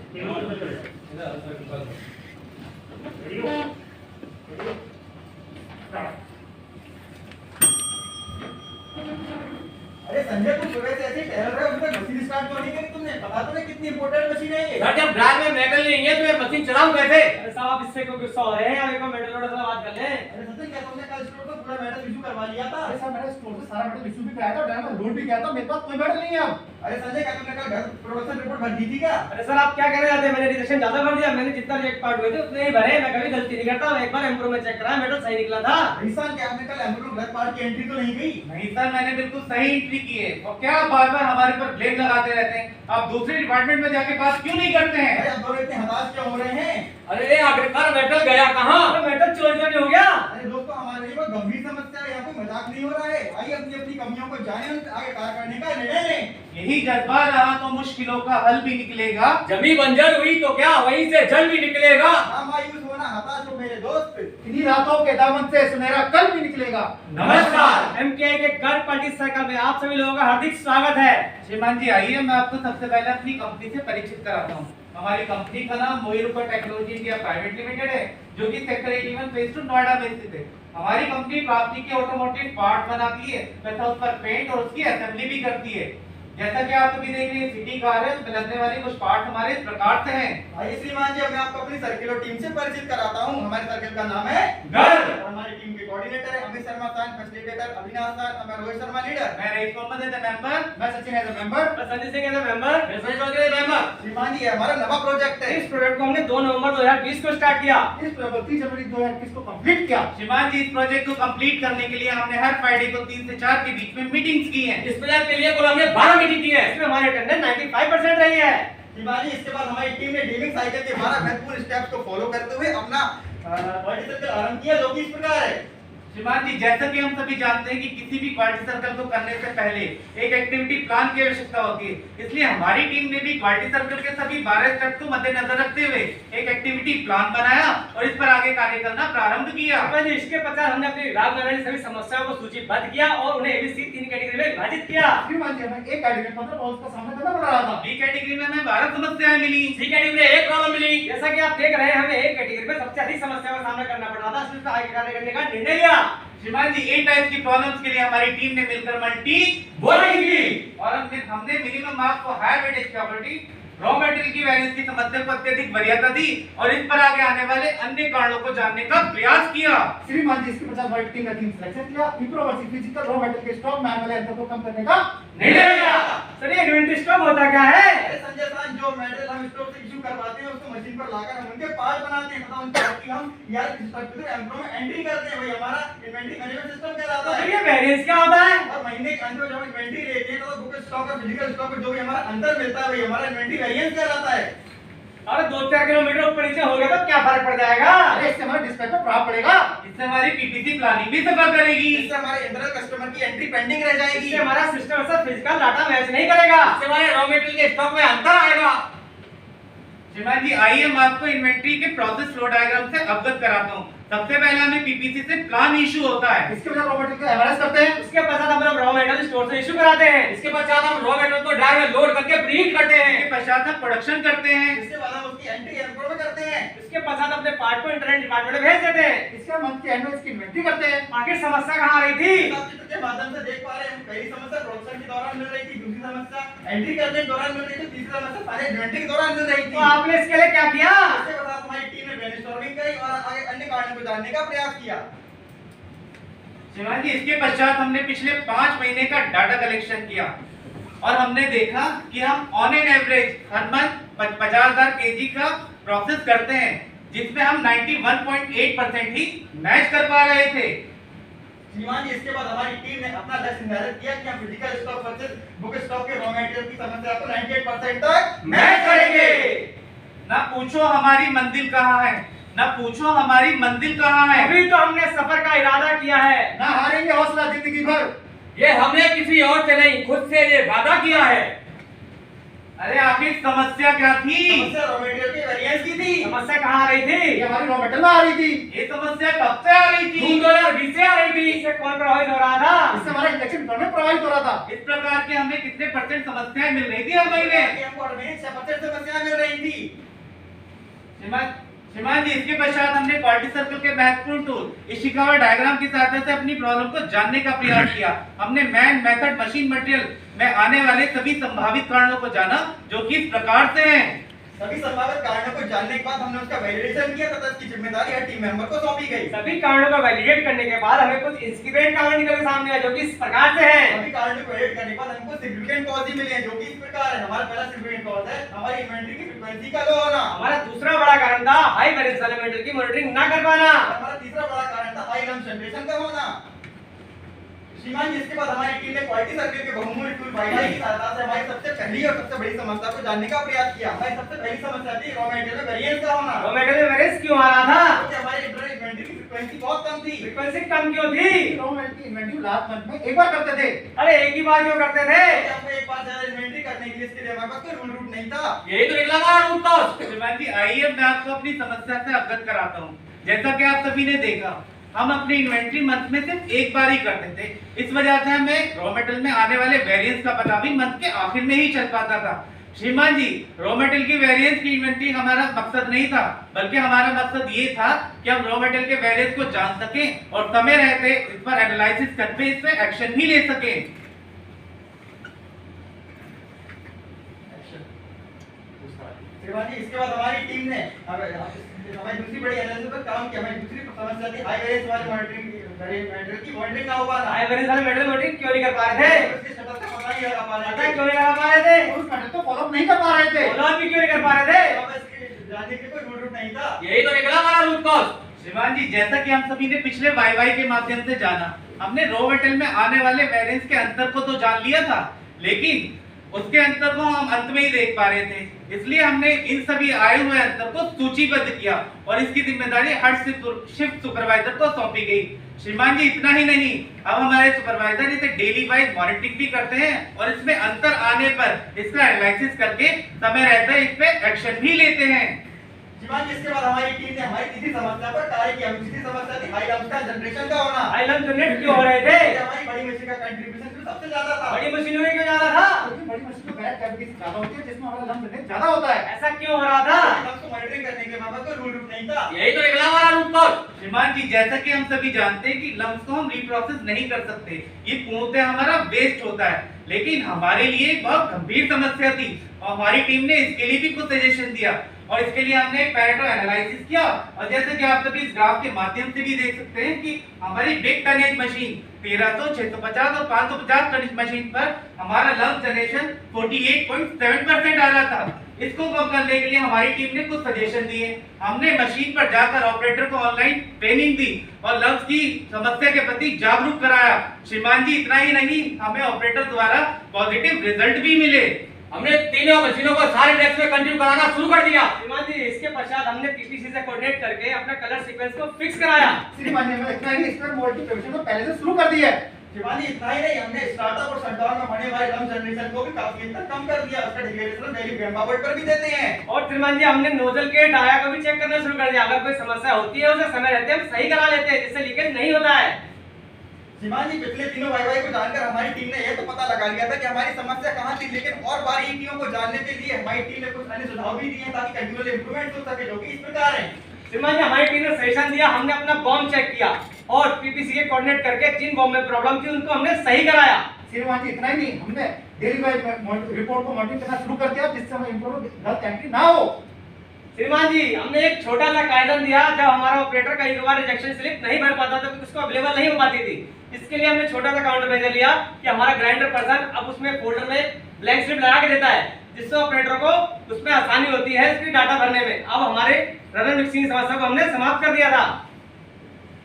अरे संजय, तुम सुबह से ऐसे टहल रहे हो, अभी तक मशीन स्टार्ट क्यों नहीं करी तुमने? पता तो नहीं कितनी इंपॉर्टेंट मशीन है ये। सर जब ब्रांड में मेटल नहीं है तो ये मशीन चलाऊं कैसे? अरे साहब, आप इससे क्यों गुस्सा हो रहे हैं? अभी को मेटल लोडर से बात कर लें। अरे सचिन, क्या तुमने कल स्टोर को पूरा मेटल इशू करवा लिया था? अरे सर, मैंने स्टोर से सारा मेटल इशू भी कराया था, ड्राइवर लोड भी किया था, मेरे पास कोई मेटल नहीं है अब। अरे संजय, क्या तुमने कल घर प्रोडक्शन रिपोर्ट भर दी थी क्या? अरे सर, आप क्या कहना चाहते हैं? मैंने रिजेक्शन ज्यादा भर दिया। मैंने जितना रिजेक्ट पार्ट हुए थे उतने ही भरे। मैं कभी गलती नहीं करता। एक बार एम्प्रो में चेक कराया, मेटल सही निकला था। ईशान, क्या आपने कल एम्ब्रो गलत पार्ट की एंट्री तो नहीं गई? नहीं सर, मैंने बिल्कुल सही एंट्री की है। और क्या बार बार हमारे पर ब्लेम लगाते रहते हैं? आप दूसरे डिपार्टमेंट में जाके बात क्यों नहीं करते हैं? अरे आप दोनों इतने हताश क्यों हो रहे हैं? अरे आखिरकार मेटल गया कहाँ? मेटल चोरी तो नहीं हो गया? अरे दोस्तों, हमारे लिए बहुत गंभीर समस्या है, यहाँ कोई मजाक नहीं हो रहा है। आइए अपनी अपनी कमियों को जानें और आगे कार्य करने का निर्णय लें। यही जज्बा रहा तो मुश्किलों का हल भी निकलेगा। जमी बंजर हुई तो क्या वहीं से जल भी निकलेगा। ना मायूस होना, हताश हो मेरे दोस्त। इन्हीं रातों के दामन से सुनहरा कल भी निकलेगा। नमस्कार। एमकेआई के गर्ल पॉलिटिक्स सर्कल में आप सभी लोगों का हार्दिक स्वागत है। श्रीमान जी आइए, मैं आपको सबसे पहले अपनी कंपनी से परिचित कराता हूँ। हमारी कंपनी का नाम मोहिरुका टेक्नोलॉजी इंडिया प्राइवेट लिमिटेड है, जो कि सेक्टर 81 फेज 2 नोएडा में स्थित है। हमारी कंपनी प्लास्टिक के ऑटोमोटिव पार्ट बनाती है तथा उस पर पेंट और उसकी असेंबली भी करती है। जैसा कि आप अभी देख रहे हैं, सिटी कार है, उसमें लगने वाले कुछ पार्ट हमारे इस प्रकार से हैं। आइए श्रीमान जी, अब मैं आपको अपनी सर्किल और टीम से परिचित कराता हूँ। हमारे सर्किल का नाम है गर्ल। और हमारी टीम के कोऑर्डिनेटर है Amit Sharma sir, facilitator Avinash sir, मैं रोहित शर्मा लीडर। मैं Raees Mohammad as a member, मैं सचिन एज ए मेंबर, मैं Sanjay Singh as a member. मैं Sanjay Chaudhary as a member. श्रीमान जी, ये हमारा नवा प्रोजेक्ट है। इस प्रोजेक्ट को हमने 2 नवंबर 2020 को स्टार्ट किया। इस 30 जनवरी 2021 को कंप्लीट किया। श्रीमान जी, इस प्रोजेक्ट को कंप्लीट करने के लिए हमने हर फ्राइडे को 3 से 4 के बीच में मीटिंग्स की हैं। इस प्रोजेक्ट के लिए कुल हमने 12 मीटिंग की है। इसमें हमारी अटेंडेंस 95% रही है। श्रीमान जी, इसके बाद हमारी टीम ने डीमिंग साइकिल के 12 महत्वपूर्ण स्टेप्स को फॉलो करते हुए अपना क्वालिटी सर्कल आरंभ किया, जो कि इस प्रकार है। श्रीमान जी, जैसा कि हम सभी जानते हैं कि किसी भी क्वालिटी सर्कल को करने से पहले एक एक्टिविटी प्लान की आवश्यकता होती है। इसलिए हमारी टीम ने भी क्वालिटी सर्कल के सभी 12 स्टेप को मद्देनजर रखते हुए एक एक्टिविटी प्लान बनाया और इस पर आगे कार्य करना प्रारंभ किया। जी, इसके पश्चात हमने अपनी विभाग में रहने सभी समस्याओं को सूचीबद्ध किया और उन्हें एबीसी 3 कैटेगरी में विभाजित किया। श्रीमान जी, हमें एक कैटेगरी में 15 प्रॉब्लम्स का सामना करना पड़ रहा था। बी कैटेगरी में हमें 12 समस्याएं मिली। सी कैटेगरी में 1 प्रॉब्लम मिली। जैसा कि आप देख रहे हैं, हमें एक कैटेगरी में सबसे अधिक समस्याओं का सामना करना पड़ रहा था। इसलिए आगे कार्य करने का निर्णय लिया। श्रीमान जी, ए टाइप की प्रॉब्लम्स के लिए हमारी टीम ने मिलकर मल्टी बोलिंग की और हमने मिनिमम मार्क्स को higher weightage property raw material की वैल्यूज की समस्या को अत्यधिक वरीयता दी और इस पर आगे आने वाले अन्य कारणों को जानने का प्रयास किया। श्रीमान जी, इसके पश्चात हमारी टीम ने टीम सिलेक्शन किया, इंप्रूव फिजिकल रॉ मेटेरियल के स्टॉक में आने वाले अंतर को कम करने का निर्णय लिया। सर, ये इन्वेंटरी स्टॉक होता क्या है? अरे संजय सर, जो मेटेरियल हम स्टोर से इशू करवाते हैं उसको मशीन पर लाकर हम उनके पार्ट बनाते हैं तथा उन पार्ट की हम यार स्ट्रक्चर एम्प्रो में एंट्री करते हैं। वही हमारा इन्वेंटरी मैनेजमेंट सिस्टम कहलाता तो है। ये वेरिएंस क्या होता है? और महीने के अंत में जब हम इन्वेंटरी लेते हैं तो बुक स्टॉक और फिजिकल स्टॉक में जो भी हमारा अंतर मिलता है वही हमारा इन्वेंटरी वैरिएंस कहलाता है। अरे 2-4 किलोमीटर ऊपर नीचे हो गया तो क्या फर्क पड़ जाएगा? अरे इससे हमारे डिस्पैच पर प्रभाव पड़ेगा। इससे हमारी पीपीसी प्लानिंग भी सफल करेगी। इससे हमारे इंटरनल कस्टमर की एंट्री पेंडिंग रह जाएगी। इससे हमारा सिस्टम ऐसा फिजिकल डाटा मैच नहीं करेगा। इससे हमारे रॉ मटेरियल के स्टॉक में अंतर आएगा। श्रीमान जी, आइए मैं आपको इन्वेंटरी के प्रोसेस फ्लो डायग्राम से अवगत कराता हूँ। सबसे पहले हमें पीपीसी से प्लान इशू होता है। इसके बाद रॉ मटेरियल का एवरेज करते हैं। उसके पश्चात हम रॉ मटेरियल स्टोर से इशू कराते हैं। इसके पश्चात हम रॉ मटेरियल को ड्राइव में लोड करके प्रीहीट करते हैं। इसके पश्चात हम प्रोडक्शन करते हैं। इसके बाद हम उसकी एंट्री एम्प्रो में करते हैं। इसके पश्चात अपने पार्ट को इंटरनेट डिपार्टमेंट में भेज देते हैं। इसके मंथ के एंड में इसकी इन्वेंटरी करते हैं। आखिर समस्या कहाँ आ रही थी? आप चित्र के माध्यम से देख पा रहे हैं, पहली समस्या प्रोडक्शन के दौरान मिल रही थी, दूसरी समस्या एंट्री करने के दौरान मिल रही थी, तीसरी समस्या सारे इन्वेंटरी के दौरान मिल रही थी। तो आपने इसके लिए क्या किया? इसके बाद हमारी टीम ने ब्रेनस्टॉर्मिंग करी और आगे अन्य कारणों को जानने का प्रयास किया। श्रीमान जी, इसके पश्चात हमने पिछले 5 महीने का डाटा कलेक्शन किया और हमने देखा कि हम on an average her month 50,000 KG का प्रोसेस करते हैं, जिसमें हम 91.8% ही मैच कर पा रहे थे। श्रीमान जी, इसके बाद हमारी टीम ने अपना लक्ष्य निर्धारित किया कि हम physical stock versus book stock के रॉ मटेरियल की समस्या को 98% तक मैच करेंगे। ना पूछो हमारी मंजिल कहाँ है, ना पूछो हमारी मंजिल कहाँ है। अभी तो हमने सफर का इरादा किया है। ना हारेंगे हौसला जिंदगी भर। ये हमने किसी और से नहीं, खुद से ये वादा किया है। अरे आखिर समस्या क्या थी? समस्या रॉ मटेरियल के वेरिएंस की थी। समस्या कहाँ आ रही थी? ये हमारी रॉ मेटल में आ रही थी। ये समस्या कब से आ रही थी? 2020 से आ रही थी। इससे कौन प्रभावित हो रहा था? इससे हमारा इंजेक्शन में प्रभावित हो रहा था। इस प्रकार के हमें कितने परसेंट समस्याएं मिल रही थी हर महीने? हमको हर महीने 6% समस्याएं मिल रही थी। श्रीमान जी, इसके पश्चात हमने क्वालिटी सर्कल के महत्वपूर्ण टूल इशिकावा डायग्राम की सहायता से अपनी प्रॉब्लम को जानने का प्रयास किया। हमने मैन मेथड मशीन मटेरियल में आने वाले सभी संभावित कारणों को जाना, जो कि इस प्रकार से हैं। सभी संभावित कारणों को जानने के बाद हमने उसका वैलिडेशन किया तथा इसकी जिम्मेदारी हर टीम मेंबर को सौंपी गई। सभी कारणों को वैलिडेट करने के बाद हमें कुछ इंस्पिरेंट कारण निकल के सामने आए, जो कि इस प्रकार से हैं। सभी कारणों को वैलिडेट करने के बाद हमको सिग्निफिकेंट कॉज ही मिले हैं, जो कि इस प्रकार है। हमारा पहला सिग्निफिकेंट कॉज है हमारी इन्वेंटरी की फ्रीक्वेंसी का लो होना। हमारा दूसरा बड़ा कारण था हाई वेरिएंस वाले मेटल की मॉनिटरिंग ना कर पाना। हमारा तीसरा बड़ा कारण था हाई लम्प जनरेशन का होना। श्रीमान जी, इसके बाद हमारी टीम ने क्वालिटी सर्कल के बहुमूल्य टूल वाईवाई की सहायता से हमारी सबसे पहली और सबसे बड़ी समस्या को जानने का प्रयास किया। हमारी सबसे पहली समस्या थी रॉ मटेरियल में वेरिएंस का होना। रॉ मटेरियल में वेरिएंस क्यों आ रहा था? क्योंकि हमारी इंटरनल इन्वेंटरी की फ्रीक्वेंसी बहुत कम थी। फ्रीक्वेंसी कम क्यों थी? रॉ मेटल की इन्वेंटरी लास्ट मंथ में एक बार करते थे। अरे एक ही बार क्यों करते थे? क्योंकि हमको एक बार ज्यादा इन्वेंटरी करने के लिए इसके लिए हमारे पास कोई रूल रूट नहीं था। यही तो निकला हमारा रूट कॉज। श्रीमान जी, आइए मैं आपको अपनी समस्या से अवगत कराता हूँ। जैसा कि आप सभी ने देखा, हम अपनी इन्वेंटरी मंथ में सिर्फ एक बार ही करते थे। इस वजह से हमें रॉ मटेरियल में आने वाले वेरिएंस का पता भी मंथ के आखिर में ही चल पाता था। श्रीमान जी, रॉ मटेरियल की वेरिएंस की इन्वेंटरी हमारा मकसद नहीं था, बल्कि हमारा मकसद ये था कि हम रॉ मटेरियल के वेरिएंस को जान सकें और समय रहते इस पर एनालिसिस करके इस पर एक्शन भी ले सकें। श्रीमान जी, इसके बाद हमारी टीम ने हमारी दूसरी बड़ी एनालिसिस पर काम किया। हमारी दूसरी समस्या थी हाई वेरिएंस वाले मटेरियल की मॉनिटरिंग ना हो पाना। हाई वेरिएंस वाले मेटल मॉनिटरिंग क्यों नहीं कर पा रहे थे? उसके शटल का पता नहीं लगा पा रहे पता थे। क्यों नहीं लगा पा रहे थे? उस मेटल को फॉलो नहीं कर पा रहे थे। फॉलो भी क्यों नहीं कर पा रहे थे? हमें इसके जानने के लिए कोई रूल रूट नहीं था। यही तो निकला हमारा रूट कॉज। श्रीमान जी, जैसा कि हम सभी ने पिछले वाईवाई के माध्यम से जाना, हमने रॉ मटेरियल में आने वाले वेरिएंस के अंतर को तो जान लिया था, लेकिन उसके अंतर को हम अंत में ही देख पा रहे थे। इसलिए हमने इन सभी आए हुए अंतर को सूचीबद्ध किया और इसकी जिम्मेदारी हर शिफ्ट सुपरवाइजर को सौंपी गई। श्रीमान जी, इतना ही नहीं, अब हमारे सुपरवाइजर इसे डेली वाइज मॉनिटरिंग भी करते हैं और इसमें अंतर आने पर इसका एनालिसिस करके समय रहते इस पे एक्शन भी लेते हैं। श्रीमान जी, इसके बाद हमारी टीम ने हमारी तीसरी समस्या पर कार्य किया। तीसरी समस्या थी हाई लम्प का जनरेशन का होना। हाई लम्प जनरेट क्यों हो रहे थे? हमारी बड़ी मशीन का कंट्रीब्यूशन सबसे ज्यादा था। बड़ी मशीनों में क्यों ज्यादा था? क्योंकि बड़ी मशीन में बैक कैविटी ज्यादा होती है, जिसमें हमारा लम्प जनरेट ज्यादा होता है। ऐसा क्यों हो रहा था? लम्प को मॉनिटरिंग करने के हमारे पास कोई रूल रूट नहीं था। यही तो निकला हमारा रूट कॉज। श्रीमान जी, जैसा कि हम सभी जानते हैं कि लम्स को हम रिप्रोसेस नहीं कर सकते, ये पूर्णतः हमारा वेस्ट होता है, लेकिन हमारे लिए एक बहुत गंभीर समस्या थी और हमारी टीम ने इसके लिए भी कुछ सजेशन दिया और इसके लिए हमने एक पैरेटो एनालिसिस किया। और जैसे कि आप सभी इस ग्राफ के माध्यम से भी देख सकते हैं कि हमारी बिग टनेज मशीन 1300, 650 और 550 टनेज मशीन पर हमारा लम्प जनरेशन 48.7% आ रहा था। इसको कम करने के लिए हमारी टीम ने कुछ सजेशन दिए। हमने मशीन पर जाकर ऑपरेटर को ऑनलाइन ट्रेनिंग दी और लम्स की समस्या के प्रति जागरूक कराया। श्रीमान जी, इतना ही नहीं, हमें ऑपरेटर द्वारा पॉजिटिव रिजल्ट भी मिले। हमने तीनों मशीनों को सारे डेस्क में कंटिन्यू कराना शुरू कर दिया। श्रीमान जी, इसके पश्चात हमने पीपीसी से कोऑर्डिनेट करके अपना कलर सीक्वेंस को फिक्स कराया। श्रीमान जी, हमें इतना ही स्क्वायर मोड की प्रिपरेशन को पहले से शुरू कर दी है। श्रीमान जी, इतना ही नहीं, हमने स्टार्टअप और शटडाउन में होने वाले लम्प जनरेशन को भी काफी हद तक कम कर दिया। उसका डिक्लेरेशन वैल्यू ग्राम पर भी देते हैं। और श्रीमान जी, हमने नोजल के डाया को भी चेक करना शुरू कर दिया। अगर कोई समस्या होती है उसे समय रहते हम सही करा लेते हैं, जिससे लीकेज नहीं होता है। श्रीमान जी, पिछले तीनों वाईवाई को जानकर हमारी टीम ने यह तो पता लगा लिया था कि हमारी समस्या कहाँ थी, लेकिन और बारीकियों को जानने के लिए हमारी टीम ने कुछ अन्य सुझाव भी दिए ताकि कंटिन्यूअस इंप्रूवमेंट हो सके, जो कि इस प्रकार है। श्रीमान जी, हमारी टीम ने सजेशन दिया। हमने अपना बॉम्ब चेक किया और पीपीसी के कोऑर्डिनेट करके जिन बॉम्ब में प्रॉब्लम थी उनको हमने सही कराया। श्रीमान जी, इतना ही नहीं, हमने डेली वाइज रिपोर्ट को मॉनिटरिंग करना शुरू कर दिया, जिससे हमें इंप्रूव गलत एंट्री ना हो। श्रीमान जी, हमने एक छोटा सा कायदन दिया। जब हमारा ऑपरेटर कई बार रिजेक्शन स्लिप नहीं भर पाता था तो उसको अवेलेबल नहीं हो पाती थी, इसके लिए हमने छोटा सा काउंटर मेजर लिया कि हमारा ग्राइंडर पर्सन अब उसमें फोल्डर में ब्लैंक स्लिप लगा के देता है, जिससे ऑपरेटर को उसमें आसानी होती है इसकी डाटा भरने में। अब हमारे रनर मिक्सिंग समस्या को हमने समाप्त कर दिया था।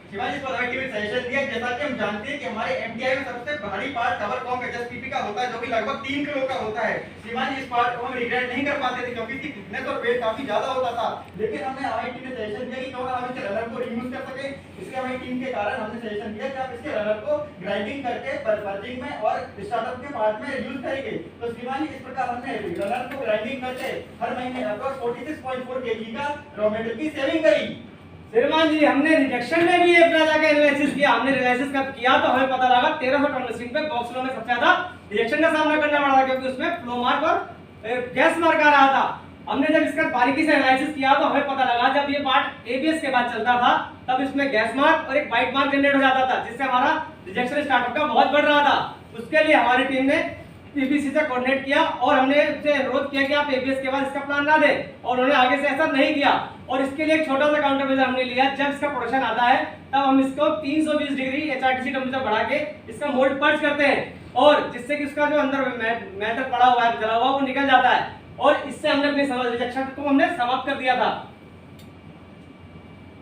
श्रीमान जी, इस पर हमारी टीम ने सजेशन दिया। जैसा कि हम जानते हैं कि हमारे एमटीआई में सबसे भारी पार्ट कवर कॉम एचएसपीपी का होता है, जो कि लगभग 3 किलो का होता है। श्रीमान जी, इस पार्ट को हम रिग्रेड नहीं कर पाते थे क्योंकि इसकी थिकनेस और वेट काफी ज्यादा होता था, लेकिन हमने हमारी टीम ने सजेशन दिया कि क्यों ना हम इस रनर को रिमूव कर सके। इसके हमें हमारी टीम के कारण हमने सजेशन दिया कि आप इसके रनर को ग्राइंडिंग करके पर्चिंग में और स्टार्टअप के पार्ट में यूज करेंगे। तो श्रीमान जी इस प्रकार हमने रनर को ग्राइंडिंग करके हर महीने अप्रॉक्स 46.4 kg का रॉ मटेरियल की सेविंग करी। श्रीमान जी हमने रिजेक्शन में भी अपना जाकर एनालिसिस किया। हमने एनालिसिस कब किया तो हमें पता लगा 1300 टन मशीन पे बॉक्स में सबसे ज्यादा रिजेक्शन का सामना करना पड़ा था, क्योंकि उसमें फ्लो मार्क और गैस मार्क आ रहा था। हमने जब इसका बारीकी से एनालिसिस किया तो हमें पता लगा जब ये पार्ट एबीएस के बाद चलता था तब इसमें गैस मार्क और एक वाइट मार्क जनरेट हो जाता था, जिससे हमारा रिजेक्शन स्टार्टअप का बहुत बढ़ रहा था। उसके लिए हमारी टीम ने पीपीसी से कोऑर्डिनेट किया और हमने उससे अनुरोध किया कि आप एबीएस के बाद इसका प्लान ना दें, और उन्होंने आगे से ऐसा नहीं किया। और इसके लिए एक छोटा सा काउंटर मेजर हमने लिया। जब इसका प्रोडक्शन आता है तब हम इसको 320 डिग्री एचआरटीसी टेम्परेचर बढ़ा के इसका मोल्ड पर्च करते हैं, और जिससे कि उसका जो अंदर मैटर पड़ा हुआ है जला हुआ वो निकल जाता है, और इससे हमने अपनी रिजेक्शन को हमने समाप्त कर दिया था।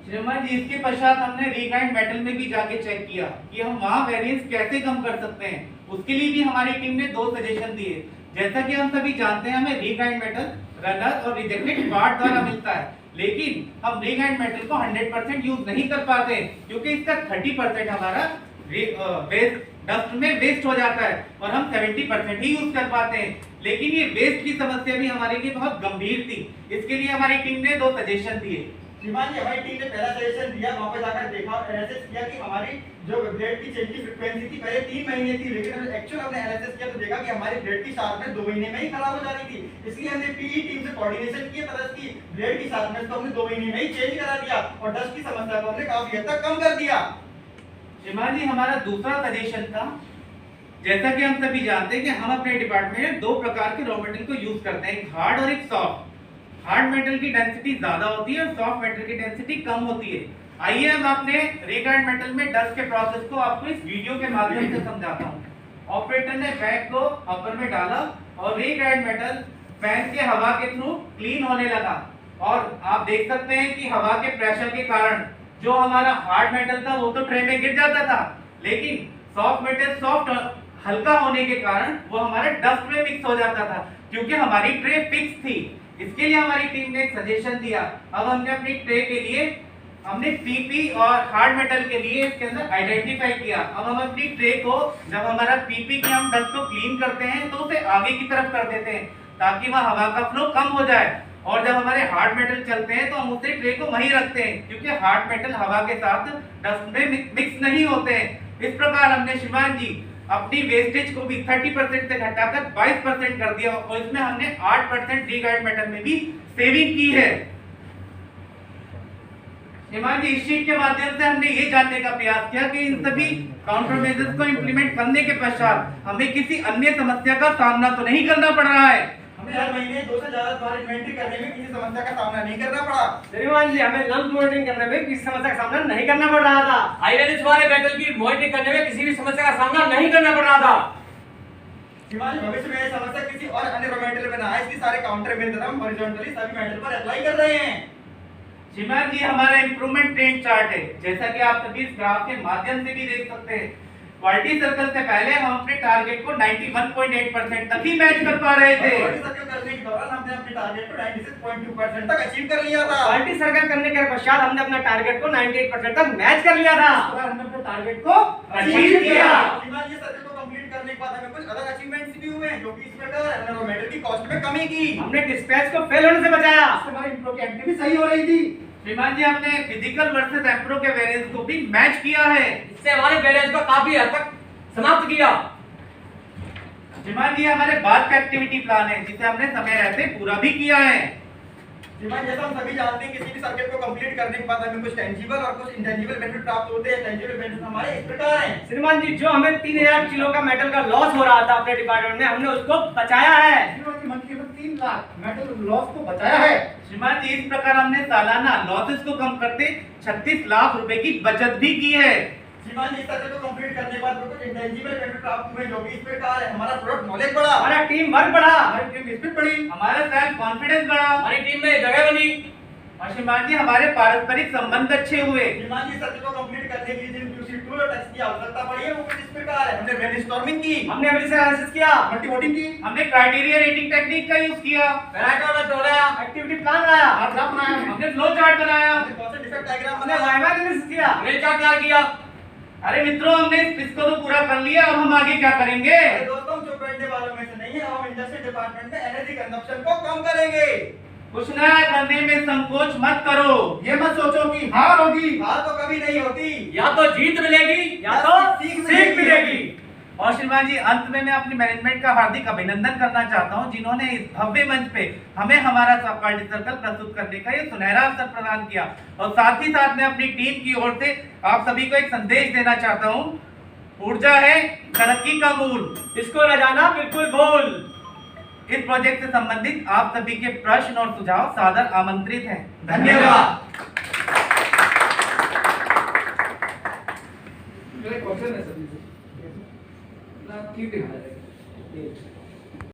श्रीमान जी इसके पश्चात हमने रीग्राइंड मेटल में भी जाके चेक किया कि हम वहाँ वेरिएंस कैसे कम कर सकते हैं। उसके लिए भी हमारी टीम ने 2 सजेशन दिए। जैसा कि हम सभी जानते हैं हमें रीग्राइंड मेटल रनर और रिजेक्टेड पार्ट द्वारा मिलता है, लेकिन हम रीग्राइंड मेटल को 100% यूज नहीं कर पाते क्योंकि इसका 30% हमारा वेस्ट डस्ट में वेस्ट हो जाता है और हम 70% ही यूज कर पाते हैं। लेकिन ये वेस्ट की समस्या भी हमारे लिए बहुत गंभीर थी। इसके लिए हमारी टीम ने 2 सजेशन दिए। श्रीमान जी हमारी टीम ने पहला सजेशन दिया, वहां पे जाकर देखा और एनालिसिस किया कि हमारी जो ब्लेड की चेंज की फ्रीक्वेंसी थी पहले 3 महीने थी, लेकिन हमने एक्चुअल हमने एनालिसिस किया तो देखा कि हमारी ब्लेड की शार्पनेस 2 महीने में ही खराब हो जा रही थी। इसलिए हमने पीई टीम से कोऑर्डिनेशन किया तथा इसकी ब्लेड की शार्पनेस को हमने 2 महीने में ही चेंज करा दिया और डस्ट की समस्या को हमने काफी हद तक कम कर दिया। श्रीमान जी हमारा दूसरा सजेशन था, जैसा कि हम सभी जानते हैं कि हम अपने डिपार्टमेंट में 2 प्रकार के रॉ मटेरियल को यूज करते हैं, एक हार्ड और एक सॉफ्ट। हार्ड मेटल की डेंसिटी ज्यादा होती है और सॉफ्ट मेटल की डेंसिटी कम होती है। आइए हम अपने रीग्राइंड मेटल में डस्ट के प्रोसेस को आपको इस वीडियो के माध्यम से समझाता हूं। ऑपरेटर ने बैग को हॉपर में डाला और रीग्राइंड मेटल फैन के हवा के थ्रू क्लीन होने लगा, और आप देख सकते हैं कि हवा के प्रेशर के कारण जो हमारा हार्ड मेटल था वो तो ट्रे में गिर जाता था, लेकिन सॉफ्ट मेटल सॉफ्ट हल्का होने के कारण वो हमारे डस्ट में मिक्स हो जाता था, क्योंकि हमारी ट्रे फिक्स थी। इसके लिए हमारी टीम ने एक सजेशन दिया। अब हमने अपनी ट्रे के लिए हमने पीपी और हार्ड मेटल के लिए इसके अंदर आइडेंटिफाई किया। अब हम अपनी ट्रे को जब हमारा पीपी के हम डस्ट को क्लीन करते हैं तो उसे आगे की तरफ कर देते हैं ताकि वह हवा का फ्लो कम हो जाए, और जब हमारे हार्ड मेटल चलते हैं तो हम उसे ट्रे को वहीं रखते हैं क्योंकि हार्ड मेटल हवा के साथ डस्ट में मिक्स नहीं होते हैं। इस प्रकार हमने श्रीमान जी अपनी वेस्टेज को भी 30% से घटाकर 22% कर दिया और इसमें हमने 8% रीग्राइंड मेटल में भी सेविंग की है। श्रीमान जी इस शीट के माध्यम से हमने ये जानने का प्रयास किया कि इन सभी काउंटर मेजर्स को इम्प्लीमेंट करने के पश्चात हमें किसी अन्य समस्या का सामना तो नहीं करना पड़ रहा है। हमें हर महीने 2 से ज्यादा बार इन्वेंटरी करने में किसी समस्या का सामना नहीं करना पड़ा। श्रीमान जी हमें लंप मॉनिटरिंग करने में किसी समस्या का सामना नहीं करना पड़ रहा था। हाई वैल्यूज वाले मेटल की मॉनिटरिंग करने में किसी भी समस्या का सामना नहीं करना पड़ रहा था। श्रीमान जी भविष्य में ये समस्या किसी और अन्य रॉ मेटेरियल में ना आए, इसकी सारे काउंटर मेजर हम हॉरिजॉन्टली सभी मेटल पर अप्लाई कर रहे हैं। श्रीमान जी हमारा इंप्रूवमेंट ट्रेंड चार्ट है, जैसा कि आप सभी इस ग्राफ के माध्यम से भी देख सकते हैं। क्वालिटी सर्कल से पहले हम अपने टारगेट को 91.8% तक ही मैच कर पा रहे थे। क्वालिटी सर्कल करने के दौरान हमने अपने टारगेट को 96.2% तक अचीव कर लिया था। क्वालिटी सर्कल करने के पश्चात हमने अपना टारगेट को 98% तक मैच कर लिया था। हमने अपने टारगेट को अचीव किया। श्रीमान जी सर्कल को कंप्लीट करने के बाद हमें कुछ अदर अचीवमेंट्स भी हुए हैं, जो कि इस प्रकार है, रॉ मेटेरियल की कॉस्ट में कमी की। हमने डिस्पैच को फेल होने से बचाया। हमारी इम्प्रो की एंट्री भी सही हो रही थी। श्रीमान जी हमने फिजिकल वर्सेस एम्प्रो के वेरिएंस को भी मैच किया है। इससे हमारे बैलेंस को काफी हद तक समाप्त किया। श्रीमान जी हमारे बाद का एक्टिविटी प्लान है जिसे हमने समय रहते पूरा भी किया है। श्रीमान जैसा हम सभी जानते हैं किसी भी सर्किट को कंप्लीट करने के बाद हमें कुछ टेंजिबल और कुछ इंटेंजिबल बेनिफिट प्राप्त होते हैं। टेंजिबल बेनिफिट हमारे इस प्रकार हैं। श्रीमान जी जो हमें 3000 किलो का मेटल का लॉस हो रहा था अपने डिपार्टमेंट में, हमने उसको बचाया है। मन की 3 लाख मेटल लॉस को बचाया है। श्रीमान जी इस प्रकार हमने सालाना लॉसेस को कम करते 36 लाख रुपए की बचत भी की है। श्रीमान जी सर्किट को कंप्लीट करने के बाद कुछ इंटेंजिबल बेनिफिट प्राप्त हुए, जो कि इस प्रकार है। हमारा प्रोडक्ट नॉलेज बढ़ा, हमारा टीम वर्क बढ़ा, हमारी टीम स्पिरिट बढ़ी, हमारा सेल्फ कॉन्फिडेंस बढ़ा, हमारी टीम में जगह बनी, और श्रीमान जी हमारे पारस्परिक संबंध अच्छे हुए। श्रीमान जी सर्किट को कंप्लीट करने के लिए जिन QC शीट टूल और टेक्स्ट की आवश्यकता पड़ी है वो कुछ इस प्रकार है। हमने ब्रेनस्टॉर्मिंग की, हमने एनालिसिस एनालिसिस किया, मल्टी वोटिंग की, हमने क्राइटेरिया रेटिंग टेक्निक का यूज किया, पैराग्राफ में तोड़ा, एक्टिविटी प्लान बनाया, ग्राफ बनाया, हमने फ्लो चार्ट बनाया, हमने कॉस्ट डिफेक्ट डायग्राम हमने बनाया। वाइवा एनालिसिस किया। रेट चार्ट तैयार किया। अरे मित्रों हमने इसको तो पूरा कर लिया, अब हम आगे क्या करेंगे? अरे दोस्तों हम चुप बैठने वालों में से नहीं है, हम इंडस्ट्री डिपार्टमेंट में एनर्जी कंजप्शन को कम करेंगे। कुछ नया करने में संकोच मत करो। ये मत सोचो कि हार होगी, हार तो कभी नहीं होती, या तो जीत मिलेगी या तो सीख मिलेगी। और श्रीमान जी अंत में मैं अपनी मैनेजमेंट का हार्दिक अभिनंदन करना चाहता हूं जिन्होंने इस भव्य मंच पे हमें हमारा सहपाठी सर्कल प्रस्तुत करने का ये सुनहरा अवसर प्रदान किया। और साथ ही साथ मैं अपनी टीम की ओर से आप सभी को एक संदेश देना चाहता हूं, ऊर्जा है तरक्की का मूल, इसको न जाना बिल्कुल भूल। इस प्रोजेक्ट से संबंधित आप सभी के प्रश्न और सुझाव सादर आमंत्रित हैं। धन्यवाद। मेरा क्वेश्चन है सर, ठीक है।